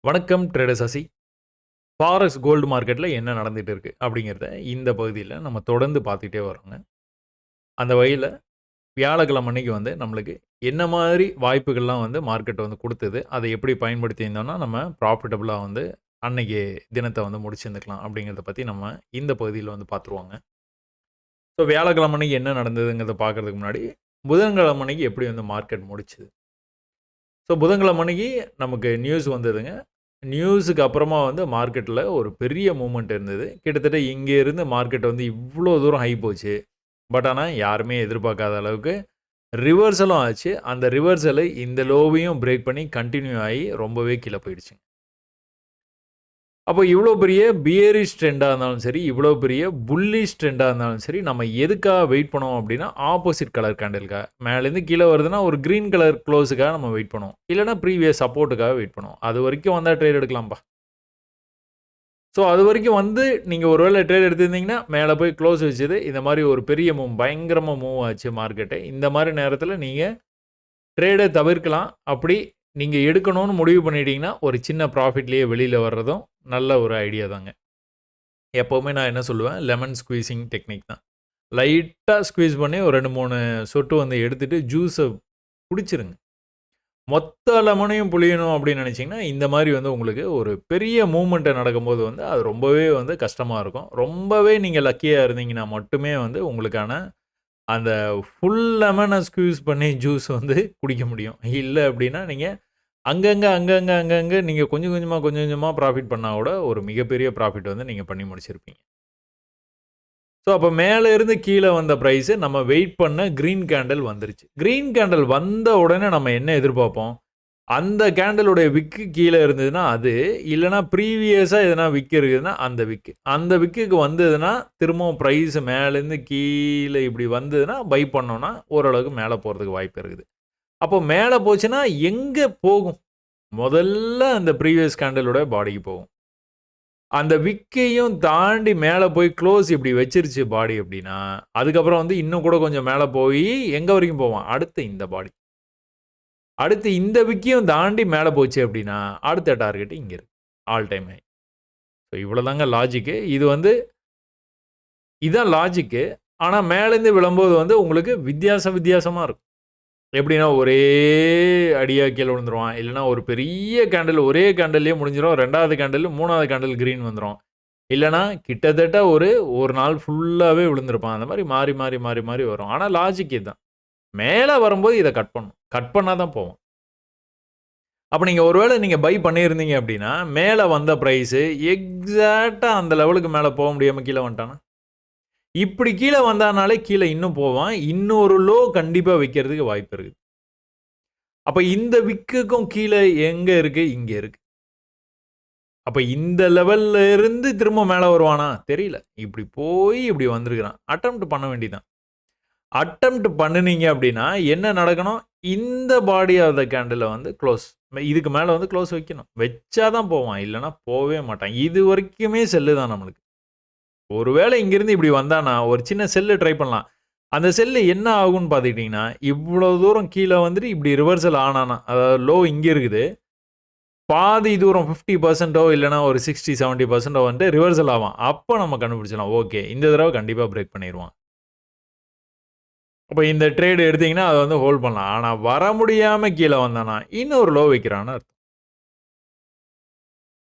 வணக்கம் trader Sasi. Forex gold மார்க்கெட்ல என்ன நடந்துட்டு இருக்கு அப்படிங்கிறத இந்த பகுதியில நம்ம தொடர்ந்து பார்த்துட்டே வரோங்க. அந்த வகையில வியாழக்கிழமை அன்னைக்கு வந்து நம்மளுக்கு என்ன மாதிரி வாய்ப்புகள்லாம் வந்து மார்க்கெட் வந்து குடுத்தது, அதை எப்படி பயன்படுத்தியிருந்தோம்னா, நம்ம ப்ராஃபிட்டபிளா வந்து அன்னைக்கு தினத்த வந்து முடிச்சிருந்துக்கலாம் அப்படிங்கிறத பத்தி நம்ம இந்த பகுதியில வந்து பார்த்துருவோங்க. ஸோ வியாழக்கிழமை அன்னைக்கு என்ன நடந்ததுங்கிறத பார்க்கறதுக்கு முன்னாடி, புதன்கிழமை அன்னைக்கு எப்படி வந்து மார்க்கெட் முடிச்சுது. ஸோ புதன்கிழமை அன்னைக்கு நமக்கு நியூஸ் வந்ததுங்க. நியூஸுக்கு அப்புறமா வந்து மார்க்கெட்டில ஒரு பெரிய மூவ்மெண்ட் இருந்தது. கிட்டத்தட்ட இங்க இருந்து மார்க்கெட் வந்து இவ்ளோ தூரம் ஹை போச்சு. பட் ஆனா யாருமே எதிர்பார்க்காத அளவுக்கு ரிவர்சலும் ஆச்சு. அந்த ரிவர்சல் இந்த லோவையும் பிரேக் பண்ணி கன்டின்யூ ஆயி ரொம்பவே கீழ போயிடுச்சுங்க. அப்போ இவ்ளோ பெரிய பியரிஷ் ட்ரெண்டா இருந்தாலும் சரி, இவ்ளோ பெரிய புல்லிஷ் ட்ரெண்டா இருந்தாலும் சரி, நம்ம எதுக்காக வெயிட் பண்ணுவோம் அப்டின்னா, ஆப்போசிட் கலர் கேண்டில்க்காக. மேலேருந்து கீழ வருதுன்னா, ஒரு கிரீன் கலர் க்ளோஸுக்காக நம்ம வெயிட் பண்ணுவோம். இல்லன்னா ப்ரீவியஸ் சப்போர்ட்டுக்காக வெயிட் பண்ணுவோம். அதுவரைக்கும் வந்தா ட்ரேட் எடுக்கலாம்ப்பா. ஸோ அதுவரைக்கும் வந்து நீங்க ஒரு வேள ட்ரேட் எடுத்திருந்தீங்கன்னா, மேல போய் க்ளோஸ் வச்சது. இந்த மாரி ஒரு பெரிய பயங்கரமா மூவ் ஆச்சு மார்க்கெட்டு. இந்த மாரி நேரத்தில நீங்க ட்ரேட தவிர்க்கலாம். அப்படி நீங்க எடுக்கணும்னு முடிவு பண்ணிட்டீங்கன்னா, ஒரு சின்ன ப்ராஃபிட்லயே வெளில வர்றதும் நல்ல ஒரு ஐடியா தாங்க. எப்பவுமே நான் என்ன சொல்லுவேன், லெமன் ஸ்க்வீசிங் டெக்னிக் தான். லைட்டா ஸ்க்வீஸ் பண்ணி ஒரு 2, 3 சொட்டு வந்து எடுத்துட்டு ஜூஸ குடிச்சிருங்க. மொத்த லெமனையும் புழியணும் அப்படின்னு நினைச்சீங்கன்னா, இந்த மாரி வந்து உங்களுக்கு ஒரு பெரிய மூவ்மெண்ட் நடக்கும்போது வந்து, அது ரொம்பவே வந்து கஷ்டமா இருக்கும். ரொம்பவே நீங்க லக்கியா இருந்தீங்கன்னா மட்டுமே வந்து உங்களுக்கான அந்த ஃபுல் லெமன ஸ்க்வீஸ் பண்ணி ஜூஸ் வந்து குடிக்க முடியும். இல்ல அப்படின்னா, நீங்க அங்கங்க நீங்க கொஞ்சம் கொஞ்சமா, கொஞ்சம் கொஞ்சமா ப்ராஃபிட் பண்ணா கூட ஒரு மிகப்பெரிய ப்ராஃபிட் வந்து நீங்க பண்ணி முடிச்சிருப்பீங்க. ஸோ, அப்ப மேல இருந்து கீழ வந்த பிரைஸ் நம்ம வெயிட் பண்ண கிரீன் கேண்டில் வந்துருச்சு. கிரீன் கேண்டில் வந்த உடனே நம்ம என்ன எதிர்பார்ப்போம்? அந்த கேண்டிலுடைய விக்கு கீழ இருந்ததுன்னா அது, இல்லன்னா ப்ரீவியஸா எதனா விக் இருக்குதுன்னா அந்த விக்கு. அந்த விக்குக்கு வந்ததுன்னா, திரும்பவும் பிரைஸ் மேலேருந்து கீழ இப்படி வந்ததுன்னா, பை பண்ணோம்னா, ஓரளவுக்கு மேல போறதுக்கு வாய்ப்பு இருக்குது. அப்போ மேல போச்சுன்னா, எங்க போகும்? முதல்ல அந்த ப்ரீவியஸ் கேண்டிலோட பாடிக்கு போகும். அந்த விக்கையும் தாண்டி மேல போய் க்ளோஸ் இப்படி வச்சிருச்சு பாடி அப்படின்னா, அதுக்கப்புறம் வந்து இன்னும் கூட கொஞ்சம் மேல போயி, எங்க வரைக்கும் போவான்? அடுத்த இந்த பாடி. அடுத்து இந்த விக்கையும் தாண்டி மேல போச்சு அப்படின்னா, அடுத்த டார்கெட் இங்க இருக்கு. All time high. ஸோ இவ்வளோதாங்க லாஜிக்கு. இது வந்து இதான் லாஜிக்கு. ஆனா மேலேருந்து விழும்போது வந்து உங்களுக்கு வித்தியாசமா இருக்கும். எப்படின்னா, ஒரே அடியா கீழ விழுந்துருவான். இல்லன்னா ஒரு பெரிய கேண்டில் ஒரே கேண்டில்லயே முடிஞ்சிரும். 2வது கேண்டில், 3வது கேண்டில் கிரீன் வந்துரும். இல்லன்னா கிட்டத்தட்ட ஒரு நாள் ஃபுல்லாவே விழுந்திருப்பான். அந்த மாரி மாறி வரும். ஆனா லாஜிக் இதான். மேல வரும்போது இத கட் பண்ணணும். கட் பண்ணா தான் போவும். அப்ப நீங்க ஒரு வேள நீங்க பை பண்ணியிருந்தீங்க அப்டின்னா, மேல வந்த பிரைஸ் எக்ஸாக்ட்டா அந்த லெவலுக்கு மேல போ முடியாம கீழ வந்துட்டானா? இப்டி கீழ வந்தானாலே கீழ இன்னும் போவான். இன்னொரு லோ கண்டிப்பா வைக்கிறதுக்கு வாய்ப்பு இருக்கு. அப்ப இந்த விக்குக்கும் கீழ எங்க இருக்கு? இங்க இருக்கு. அப்ப இந்த லெவல்ல இருந்து திரும்ப மேல வருவானா? தெரியல. இப்டி போய் இப்டி வந்திருக்கிறான். அட்டெம்ப்ட் பண்ண வேண்டியது தான். அட்டெம்ப்ட் பண்ணுனீங்க அப்டின்னா, என்ன நடக்கணும்? இந்த பாடி ஆஃப் த கேண்டில வந்து குளோஸ். இதுக்கு மேல வந்து குளோஸ் வைக்கணும். வச்சா தான் போவான். இல்லன்னா போவே மாட்டான். இதுவரைக்குமே செல்லு தான் நம்மளுக்கு. ஒருவேள இங்கிருந்து இப்டி வந்தானா, ஒரு சின்ன செல்லு ட்ரை பண்ணலாம். அந்த செல்லு என்ன ஆகும்னு பார்த்துக்கிட்டீங்கன்னா, இவ்ளோ தூரம் கீழ வந்துட்டு இப்டி ரிவர்சல் ஆனானா, அதாவது லோ இங்க இருக்குது. பாதி தூரம் 50% இல்லன்னா ஒரு 60, 70% வந்துட்டு ரிவர்சல் ஆவான். அப்ப நம்ம கண்டுபிடிச்சிடலாம். ஓகே. இந்த தடவ கண்டிப்பா பிரேக் பண்ணிருவான். அப்ப இந்த ட்ரேட் எடுத்தீங்கன்னா, அத வந்து ஹோல்ட் பண்ணலாம். ஆனா வர முடியாம கீழ வந்தானா, இன்னொரு லோ வைக்கிறான்னு அர்த்தம்.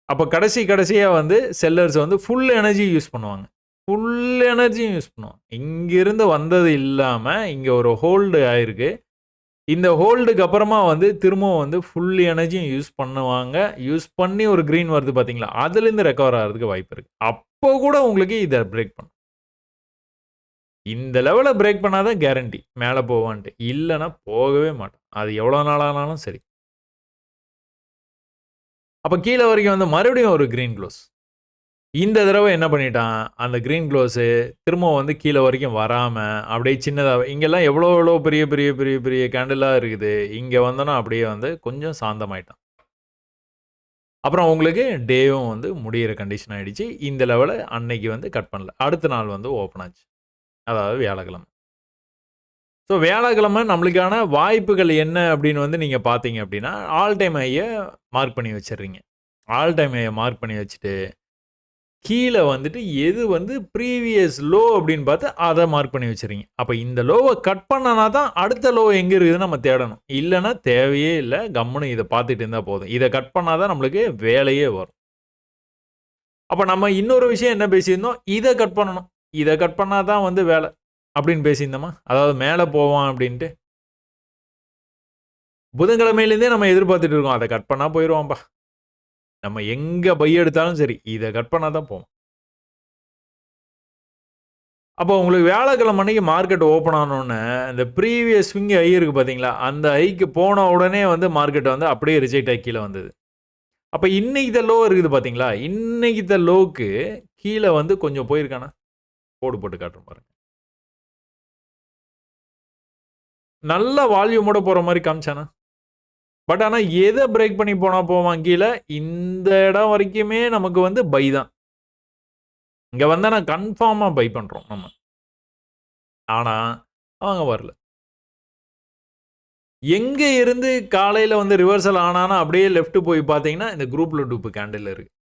அப்ப கடைசியா வந்து செல்லர்ஸ் வந்து ஃபுல் எனர்ஜி யூஸ் பண்ணுவாங்க. ஃபுல் எனர்ஜியும் யூஸ் பண்ணுவாங்க. இங்கிருந்து வந்தது இல்லாம, இங்க ஒரு ஹோல்டு ஆயிருக்கு. இந்த ஹோல்டுக்கு அப்புறமா வந்து திரும்பவும் வந்து ஃபுல் எனர்ஜியும் யூஸ் பண்ணுவாங்க. யூஸ் பண்ணி ஒரு கிரீன் வருது பார்த்தீங்களா? அதிலிருந்து ரெக்கவர் ஆகுறதுக்கு வாய்ப்பு இருக்கு. அப்போ கூட உங்களுக்கு இத பிரேக் பண்ணும். இந்த லெவல பிரேக் பண்ணா தான் கேரண்டி. மேல போவான்ட்டு. இல்லன்னா போகவே மாட்டான். அது எவ்வளோ நாள் ஆனாலும் சரி. அப்ப கீழ வரைக்கும் வந்து மறுபடியும் ஒரு கிரீன் க்ளோஸ். இந்த தடவ என்ன பண்ணிட்டான், அந்த கிரீன் க்ளோஸு திரும்பவும் வந்து கீழ வரைக்கும் வராம, அப்படியே சின்னதா இங்கெல்லாம் எவ்வளோ பெரிய கேண்டிலா இருக்குது. இங்க வந்தோன அப்படியே வந்து கொஞ்சம் சாந்தமாயிட்டான். அப்புறம் உங்களுக்கு டேவும் வந்து முடியிற கண்டிஷன் ஆயிடுச்சு. இந்த லெவல அன்னைக்கு வந்து கட் பண்ணல. அடுத்த நாள் வந்து ஓப்பன் ஆச்சு. அதாவது வியாழக்கிழமை. ஸோ வியாழக்கிழமை நம்மளுக்கான வாய்ப்புகள் என்ன அப்படின்னு வந்து நீங்க பார்த்தீங்க அப்படின்னா, ஆல் டைம் ஹைய மார்க் பண்ணி வச்சுடுறீங்க. ஆல் டைம் ஹையை மார்க் பண்ணி வச்சுட்டு கீழே வந்துட்டு எது வந்து ப்ரீவியஸ் லோ அப்படின்னு பார்த்து அதை மார்க் பண்ணி வச்சுருங்க. அப்போ இந்த லோவை கட் பண்ணனா தான் அடுத்த லோ எங்கே இருக்குதுன்னு நம்ம தேடணும். இல்லைன்னா தேவையே இல்லை, கம்முன்னு இதை பார்த்துட்டு இருந்தால் போதும். இதை கட் பண்ணால் தான் நம்மளுக்கு வேலையே வரும். அப்போ நம்ம இன்னொரு விஷயம் என்ன பேசியிருந்தோம், இதை கட் பண்ணணும், இதை கட் பண்ணால் தான் வந்து வேலை அப்படின்னு பேசியிருந்தோமா, அதாவது மேலே போவான் அப்படின்ட்டு. புதன்கிழமையிலேருந்தே நம்ம எதிர்பார்த்துட்டு இருக்கோம், அதை கட் பண்ணால் போயிடுவான்பா. நம்ம எங்கே பை எடுத்தாலும் சரி, இதை கட் பண்ணால் தான் போவோம். அப்போ உங்களுக்கு வியாழக்கிழமை அன்னைக்கு மார்க்கெட் ஓப்பன் ஆனோடனே இந்த ப்ரீவியஸ் ஸ்விங் ஐ இருக்குது பார்த்தீங்களா, அந்த ஐக்கு போன உடனே வந்து மார்க்கெட் வந்து அப்படியே ரிஜெக்ட் ஆகி கீழே வந்தது. அப்போ இன்னைக்கு இந்த லோ இருக்குது பார்த்தீங்களா, இன்னைக்கு இந்த லோக்கு கீழே வந்து கொஞ்சம் போயிருக்கானா, கோடு போட்டு காட்டுறோம் பாருங்க. நல்ல வால்யூமோட போகிற மாதிரி காமிச்சானா, பட் ஆனால் எதை பிரேக் பண்ணி போனால் போவான் கீழே, இந்த இடம் வரைக்குமே நமக்கு வந்து பை தான். இங்கே வந்தால் நான் கன்ஃபார்மாக பை பண்ணுறோம் நம்ம. ஆனால் அவங்க வரல. எங்கே இருந்து காலையில் வந்து ரிவர்சல் ஆனானா அப்படியே லெஃப்ட் போய் பார்த்தீங்கன்னா இந்த குரூப்பில் டூப்பு கேண்டில் இருக்குது.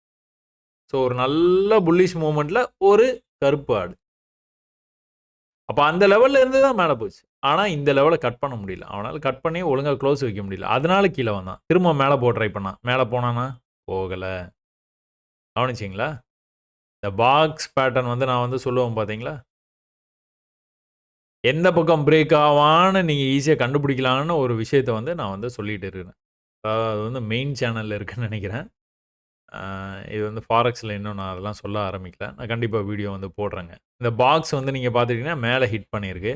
ஸோ ஒரு நல்ல புல்லிஷ் மூமெண்ட்டில் ஒரு கருப்பு ஆடு. அப்போ அந்த லெவலில் இருந்து தான் மேலே போச்சு. ஆனால் இந்த லெவலை கட் பண்ண முடியல. அவனால் கட் பண்ணி ஒழுங்காக க்ளோஸ் வைக்க முடியல. அதனால கீழே வந்தான். திரும்ப மேலே போக ட்ரை பண்ணான். மேலே போனானா போகலை. கவனிச்சிங்களா? இந்த பாக்ஸ் பேட்டர்ன் வந்து நான் வந்து சொல்லுவேன் பார்த்தீங்களா, எந்த பக்கம் பிரேக் ஆவான்னு நீங்கள் ஈஸியாக கண்டுபிடிக்கலான்னு ஒரு விஷயத்தை வந்து நான் வந்து சொல்லிகிட்டு இருக்கிறேன். அது வந்து மெயின் சேனலில் இருக்குன்னு நினைக்கிறேன். இது வந்து ஃபாரெக்ஸில் இன்னும் நான் அதெல்லாம் சொல்ல ஆரம்பிக்கல. நான் கண்டிப்பாக வீடியோ வந்து போடுறேங்க. இந்த பாக்ஸ் வந்து நீங்கள் பார்த்துக்கிட்டிங்கன்னா மேலே ஹிட் பண்ணியிருக்கு.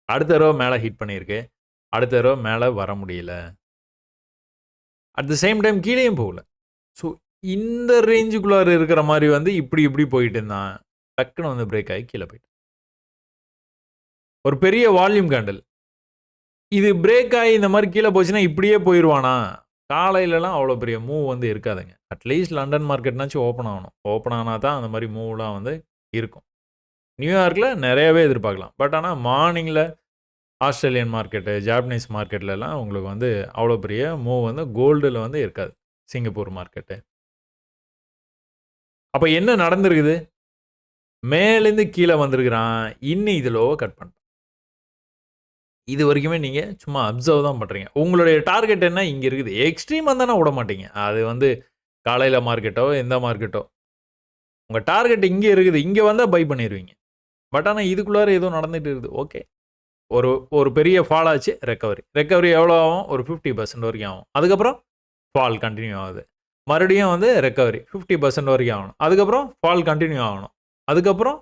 அடுத்த தடவை மேலே ஹிட் பண்ணியிருக்கு. அடுத்த தடவை மேலே வர முடியல. அட் த சேம் டைம் கீழேயும் போகல. ஸோ இந்த ரேஞ்சுக்குள்ளார இருக்கிற மாதிரி வந்து இப்படி இப்படி போயிட்டு இருந்தான். டக்குன்னு வந்து பிரேக் ஆகி கீழே போயிட்டு. ஒரு பெரிய வால்யூம் கேண்டில். இது பிரேக் ஆகி இந்த மாதிரி கீழே போச்சுன்னா இப்படியே போயிடுவானா? காலையிலலாம் அவ்வளோ பெரிய மூவ் வந்து இருக்காதுங்க. அட்லீஸ்ட் லண்டன் மார்க்கெட்னாச்சும் ஓப்பன் ஆகணும். ஓப்பன் ஆனால் தான் அந்த மாதிரி மூவ்லாம் வந்து இருக்கும். நியூயார்க்கில் நிறையவே எதிர்பார்க்கலாம். பட் ஆனால் மார்னிங்கில் ஆஸ்திரேலியன் மார்க்கெட்டு, ஜாப்பனீஸ் மார்க்கெட்லலாம் உங்களுக்கு வந்து அவ்வளோ பெரிய மூவ் வந்து கோல்டில் வந்து இருக்காது. Singapore market. அப்போ என்ன நடந்திருக்குது? மேலேருந்து கீழே வந்திருக்கிறான். இன்னும் இது லோவை கட் பண்ணிட்டான். இது வரைக்குமே நீங்கள் சும்மா அப்சர்வ் தான் பண்ணுறீங்க. உங்களுடைய டார்கெட் என்ன இங்கே இருக்குது. எக்ஸ்ட்ரீம் வந்தானா விட மாட்டீங்க. அது வந்து காலையில் மார்க்கெட்டோ எந்த மார்க்கெட்டோ உங்கள் டார்கெட் இங்கே இருக்குது. இங்கே வந்தால் பை பண்ணிடுவீங்க. பட் ஆனால் இதுக்குள்ளார ஏதோ நடந்துகிட்டு இருக்குது. ஓகே, ஒரு ஒரு பெரிய ஃபால் ஆச்சு. ரெக்கவரி எவ்வளோ ஆகும்? ஒரு 50% வரைக்கும் ஆகும். அதுக்கப்புறம் ஃபால் கண்டினியூ ஆகுது. மறுபடியும் வந்து ரெக்கவரி 50% வரைக்கும் ஆகணும். அதுக்கப்புறம் ஃபால் கண்டினியூ ஆகணும். அதுக்கப்புறம்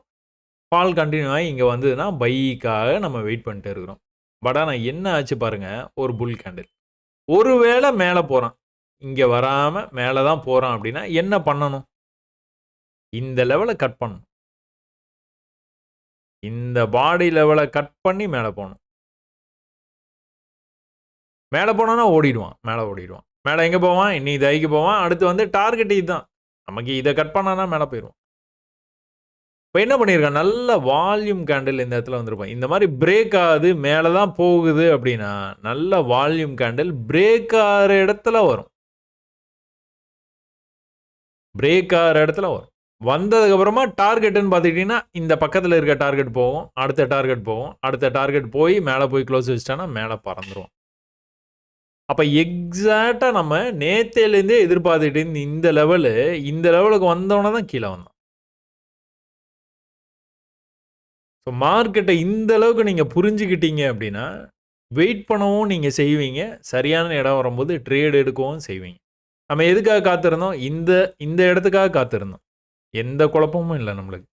ஃபால் கண்டினியூ ஆகி இங்கே வந்ததுன்னா பைக்காக நம்ம வெயிட் பண்ணிட்டு இருக்கிறோம். பட் ஆனால் என்ன ஆச்சு பாருங்கள், ஒரு புல் கேண்டில். ஒருவேளை மேலே போகிறான், இங்கே வராமல் மேலே தான் போகிறான் அப்படின்னா என்ன பண்ணணும்? இந்த லெவலை கட் பண்ணணும். இந்த பாடி லெவலை கட் பண்ணி மேலே போகணும். மேலே போனான்னா ஓடிடுவான். மேலே ஓடிடுவான். மேலே எங்கே போவான்? இன்னி தைக்கு போவான். அடுத்து வந்து டார்கெட் இதுதான். நமக்கு இதை கட் பண்ணானா மேலே போயிடுவான். இப்போ என்ன பண்ணியிருக்கான்? நல்ல வால்யூம் கேண்டில் இந்த இடத்துல வந்திருப்பான். இந்த மாதிரி பிரேக் ஆகுது, மேலே தான் போகுது அப்படின்னா நல்ல வால்யூம் கேண்டில் பிரேக் ஆகிற இடத்துல வரும். பிரேக் ஆகிற இடத்துல வரும். வந்ததுக்கப்புறமா டார்கெட்டுன்னு பார்த்துக்கிட்டிங்கன்னா இந்த பக்கத்தில் இருக்க டார்கெட் போகும், அடுத்த டார்கெட் போகும், அடுத்த டார்கெட் போய் மேலே போய் க்ளோஸ் வச்சுட்டானா மேலே பறந்துடும். அப்போ எக்ஸாக்டாக நம்ம நேத்தையிலேருந்தே எதிர்பார்த்துட்டு இந்த லெவலுக்கு வந்தோன்னே தான் கீழே வந்தோம். ஸோ மார்க்கெட்டை இந்த அளவுக்கு நீங்கள் புரிஞ்சுக்கிட்டீங்க அப்படின்னா வெயிட் பண்ணவும் நீங்கள் செய்வீங்க. சரியான இடம் வரும்போது ட்ரேட் எடுக்கவும் செய்வீங்க. நம்ம எதுக்காக காத்திருந்தோம்? இந்த இந்த இடத்துக்காக காத்திருந்தோம். எந்த குழப்பமும் இல்லை நம்மளுக்கு.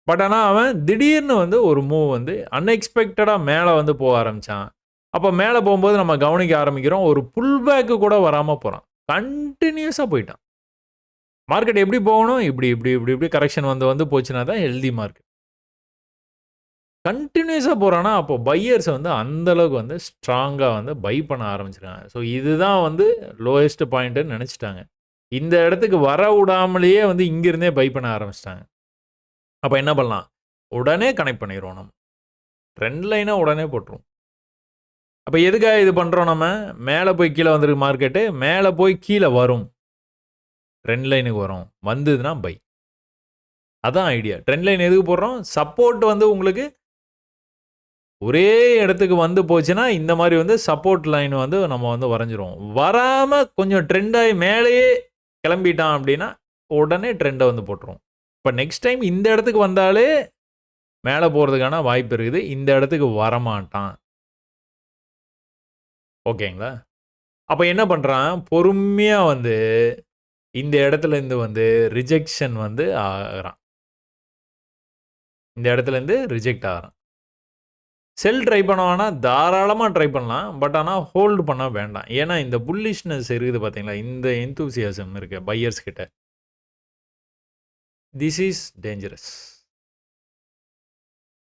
பட் ஆனால் அவன் திடீர்னு வந்து ஒரு மூவ் வந்து அன்எக்ஸ்பெக்டடாக மேலே வந்து போக ஆரம்பித்தான். அப்போ மேலே போகும்போது நம்ம கவனிக்க ஆரம்பிக்கிறோம். ஒரு புல் பேக்கு கூட வராமல் போகிறான். கண்டினியூஸாக போயிட்டான். மார்க்கெட் எப்படி போகணும்? இப்படி இப்படி இப்படி இப்படி கரெக்ஷன் வந்து வந்து போச்சுன்னா தான் ஹெல்தி மார்க்கெட். கண்டினியூஸாக போகிறான்னா அப்போ பையர்ஸ் வந்து அந்தளவுக்கு வந்து ஸ்ட்ராங்காக வந்து பை பண்ண ஆரம்பிச்சிருக்காங்க. ஸோ இதுதான் வந்து லோயஸ்ட் பாயிண்ட்டுன்னு நினச்சிட்டாங்க. இந்த இடத்துக்கு வர விடாமலேயே வந்து இங்கிருந்தே பை பண்ண ஆரம்பிச்சிட்டாங்க. அப்போ என்ன பண்ணலாம்? உடனே கனெக்ட் பண்ணிடுவோம் நம்ம. ட்ரெண்ட் லைனாக உடனே போட்டுருவோம். அப்போ எதுக்காக இது பண்ணுறோம் நம்ம? மேலே போய் கீழே வந்துருக்கு மார்க்கெட்டு. மேலே போய் கீழே வரும். ட்ரெண்ட் லைனுக்கு வரும். வந்ததுன்னா பை. அதான் ஐடியா. ட்ரெண்ட் லைன் எதுக்கு போடுறோம்? சப்போர்ட் வந்து உங்களுக்கு ஒரே இடத்துக்கு வந்து போச்சுன்னா, இந்த மாரி வந்து சப்போர்ட் லைன் வந்து நம்ம வந்து வரைஞ்சிருவோம். வராம கொஞ்சம் ட்ரெண்ட் ஆயி மேலேயே கிளம்பிட்டான் அப்டின்னா, உடனே ட்ரெண்ட வந்து போட்டுருவோம். இப்ப நெக்ஸ்ட் டைம் இந்த இடத்துக்கு வந்தாலே மேல போறதுக்கான வாய்ப்பு இருக்குது. இந்த இடத்துக்கு வரமாட்டான். ஓகேங்களா? அப்ப என்ன பண்றான்? பொறுமையா வந்து இந்த இடத்துலருந்து வந்து ரிஜெக்ஷன் வந்து ஆகுறான். இந்த இடத்துலருந்து ரிஜெக்ட் ஆகுறான். செல் ட்ரை பண்ணுவானா, தாராளமா ட்ரை பண்ணலாம். பட் ஆனா ஹோல்டு பண்ண வேண்டாம். ஏன்னா, இந்த புல்லிஷ்னஸ் இருக்குது பார்த்தீங்களா? இந்த எந்தூசியாசம் இருக்கு பையர்ஸ் கிட்ட. This is dangerous.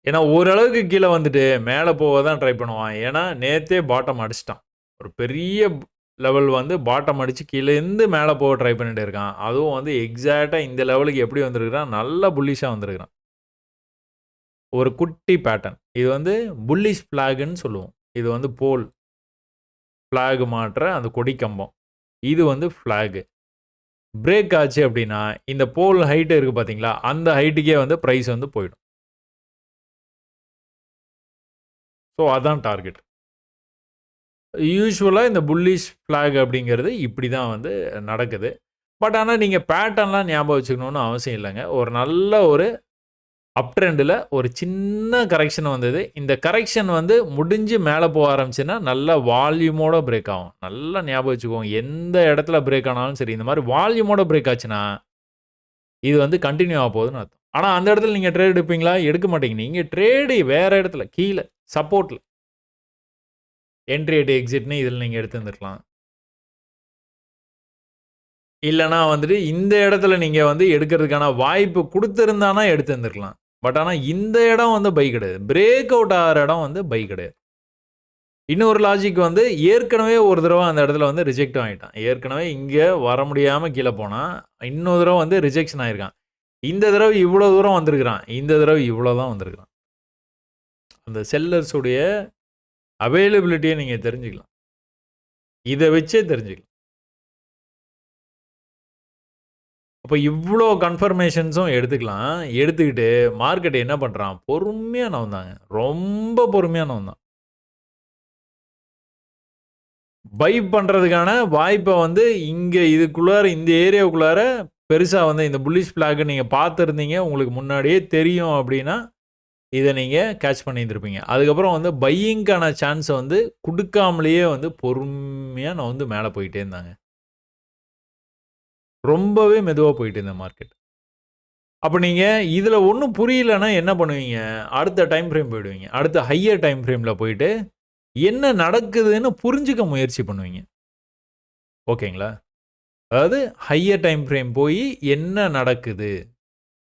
ஏன்னா, ஓரளவுக்கு கீழ வந்துட்டு மேல போக தான் ட்ரை பண்ணுவான். ஏன்னா, நேத்தே பாட்டம் அடிச்சுட்டான். ஒரு பெரிய லெவல் வந்து பாட்டம் அடிச்சு கீழேருந்து மேல போக ட்ரை பண்ணிட்டு இருக்கான். அதுவும் வந்து எக்ஸாக்ட்டா இந்த லெவலுக்கு எப்படி வந்திருக்கிறான்? நல்ல புல்லிஷா வந்திருக்கிறான். ஒரு குட்டி பேட்டர்ன். இது வந்து புல்லிஷ் ஃபிளாக்ன்னு சொல்லுவோம். இது வந்து போல். ஃபிளாக் மாற்ற அந்த கொடி கம்பம். இது வந்து ஃபிளாக். பிரேக் ஆச்சு அப்டின்னா, இந்த போல் ஹைட் இருக்கு பார்த்தீங்களா? அந்த ஹைட்டுக்கே வந்து பிரைஸ் வந்து போயிடும். ஸோ அதான் டார்கெட். யூசுவலா இந்த புல்லிஷ் ஃபிளாக் அப்படிங்கிறது இப்படி தான் வந்து நடக்குது. பட் ஆனா நீங்க பேட்டர்ன்லாம் ஞாபகம் வச்சுக்கணும்னு அவசியம் இல்லங்க. ஒரு நல்ல ஒரு அப் ட்ரெண்ட்ல ஒரு சின்ன கரெக்ஷன் வந்தது. இந்த கரெக்ஷன் வந்து முடிஞ்சு மேல போக ஆரம்பிச்சுன்னா, நல்ல வால்யூமோட பிரேக் ஆகும். நல்லா ஞாபகம் வச்சுக்கோங்க. எந்த இடத்துல பிரேக் ஆனாலும் சரி, இந்த மாரி வால்யூமோட பிரேக் ஆச்சுன்னா, இது வந்து கன்டின்யூ ஆக போகுதுன்னு அர்த்தம். ஆனா அந்த இடத்துல நீங்க ட்ரேட் எடுப்பீங்களா? எடுக்க மாட்டீங்க. நீங்க ட்ரேடு வேற இடத்துல கீழ சப்போர்ட்ல என்ட்ரி எட் எக்ஸிட்ன்னு இதில நீங்க எடுத்திருந்திருக்கலாம். இல்லன்னா வந்துட்டு இந்த இடத்துல நீங்க வந்து எடுக்கிறதுக்கான வாய்ப்பு குடுத்திருந்தானா எடுத்திருந்திருக்கலாம். பட் ஆனா இந்த இடம் வந்து பை கிடையாது. பிரேக் அவுட் ஆகுற இடம் வந்து பை கிடையாது. இன்னொரு லாஜிக் வந்து ஏற்கனவே ஒரு தடவ அந்த இடத்துல வந்து ரிஜெக்ட் ஆயிட்டான். ஏற்கனவே இங்க வர முடியாம கீழ போனான். இன்னொரு தடவ வந்து ரிஜெக்ஷன் ஆயிருக்கான். இந்த தடவ இவ்வளோ தூரம் வந்திருக்கிறான். இந்த தடவ இவ்வளோ தான் வந்திருக்கிறான். அந்த செல்லர்ஸ் உடைய அவைலபிலிட்டிய நீங்க தெரிஞ்சுக்கலாம். இத வச்சே தெரிஞ்சுக்கலாம். அப்ப இவ்ளோ கன்ஃபர்மேஷன்ஸும் எடுத்துக்கலாம். எடுத்துக்கிட்டு மார்க்கெட் என்ன பண்றான்? பொறுமையா நவுந்தாங்க. ரொம்ப பொறுமையா நவுந்தான். பை பண்றதுக்கான வாய்ப்ப வந்து இங்க இதுக்குள்ளார இந்த ஏரியாவுக்குள்ளார பெருசா வந்து இந்த புல்லிஷ் ஃபிளாக் நீங்க பார்த்திருந்தீங்க. உங்களுக்கு முன்னாடியே தெரியும் அப்டின்னா, இத நீங்க கேட்ச் பண்ணியிருந்திருப்பீங்க. அதுக்கப்புறம் வந்து பையிங்க்கான சான்ஸ வந்து குடுக்காமலேயே வந்து பொறுமையா நவுந்து மேல போயிட்டே இருந்தாங்க. ரொம்பவே மெதுவா போயிட்டு இருந்த மார்க்கெட். அப்ப நீங்க இதுல ஒண்ணும் புரியலன்னா என்ன பண்ணுவீங்க? அடுத்த டைம் ஃப்ரேம் போயிடுவீங்க. அடுத்த ஹையர் டைம் ஃப்ரேம்ல போயிட்டு, என்ன நடக்குதுன்னு புரிஞ்சுக்க முயற்சி பண்ணுவீங்க. ஓகேங்களா? அதாவது ஹையர் டைம் ஃப்ரேம் போயி என்ன நடக்குது?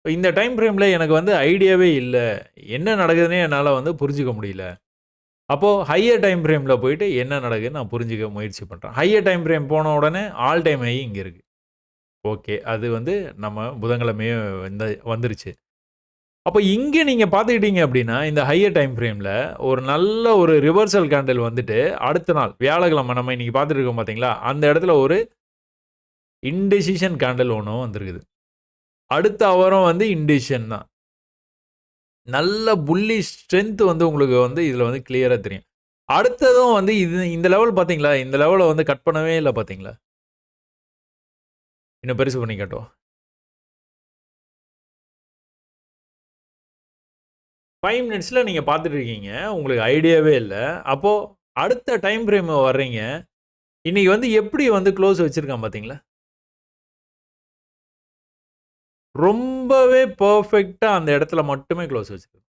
இந்த டைம் ஃப்ரேம்ல எனக்கு வந்து ஐடியாவே இல்ல. என்ன நடக்குதுன்னே என்னால வந்து புரிஞ்சுக்க முடியல. அப்போ ஹையர் டைம் ஃப்ரேம்ல போயிட்டு என்ன நடக்குதுன்னு நான் புரிஞ்சுக்க முயற்சி பண்றேன். ஹையர் டைம் ஃப்ரேம் போன உடனே ஆல் டைம் ஹை இங்க இருக்கு. ஓகே. அது வந்து நம்ம புதன்கிழமையே வந்துருச்சு. அப்ப இங்க நீங்க பார்த்துக்கிட்டீங்க அப்டின்னா, இந்த ஹையர் டைம் ஃப்ரேம்ல ஒரு நல்ல ஒரு ரிவர்சல் கேண்டில் வந்துட்டு, அடுத்த நாள் வியாழக்கிழமை நம்ம இன்னைக்கு பார்த்துட்டு இருக்கோம் பார்த்தீங்களா? அந்த இடத்துல ஒரு இன்டிசிஷன் கேண்டில் ஒண்ணு வந்திருக்குது. அடுத்த ஹவரும் வந்து இன்டிசிஷன் தான். நல்ல புல்லிஷ் ஸ்ட்ரென்த் வந்து உங்களுக்கு வந்து இதுல வந்து கிளியரா தெரியும். அடுத்ததும் வந்து இந்த லெவல் பார்த்தீங்களா? இந்த லெவல வந்து கட் பண்ணவே இல்ல பார்த்தீங்களா? இன்னும் பெருசு பண்ணி காட்டவா? 5 மினிட்ஸ்ல நீங்க பார்த்துட்டு இருக்கீங்க. உங்களுக்கு ஐடியாவே இல்ல. அப்போ அடுத்த டைம் ஃப்ரேம் வர்றீங்க. இன்னைக்கு வந்து எப்படி வந்து குளோஸ் வச்சிருக்கான் பார்த்தீங்களா? ரொம்பவே பெர்ஃபெக்ட்டா அந்த இடத்துல மட்டுமே குளோஸ் வச்சிருக்கான்.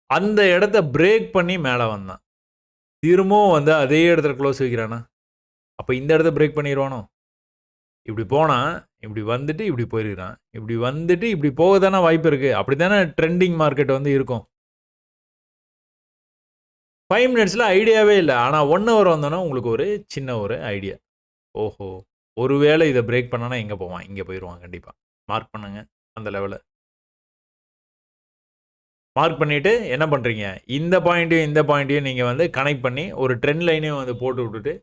அந்த இடத்த பிரேக் பண்ணி மேல வந்தான். திரும்பவும் வந்து அதே இடத்துல குளோஸ் வைக்கிறானா? அப்ப இந்த இடத்த பிரேக் பண்ணிருவானோ? இப்படி போனான், இப்படி வந்துட்டு இப்படி போயிருக்கிறான். இப்படி வந்துட்டு இப்படி போக தானே வாய்ப்பு இருக்கு. அப்படித்தானே ட்ரெண்டிங் மார்க்கெட் வந்து இருக்கும். 5 மினிட்ஸ்ல ஐடியாவே இல்ல. ஆனா 1 ஹவர் வந்தோனே உங்களுக்கு ஒரு சின்ன ஒரு ஐடியா. ஓஹோ! ஒருவேளை இத பிரேக் பண்ணானா எங்க போவான்? இங்க போயிருவான் கண்டிப்பா. மார்க் பண்ணுங்க அந்த லெவல. மார்க் பண்ணிட்டு என்ன பண்றீங்க? இந்த பாயிண்ட்டையும், இந்த பாயிண்ட்டையும் நீங்க வந்து கனெக்ட் பண்ணி ஒரு ட்ரெண்ட் லைனையும் வந்து போட்டு விட்டுட்டு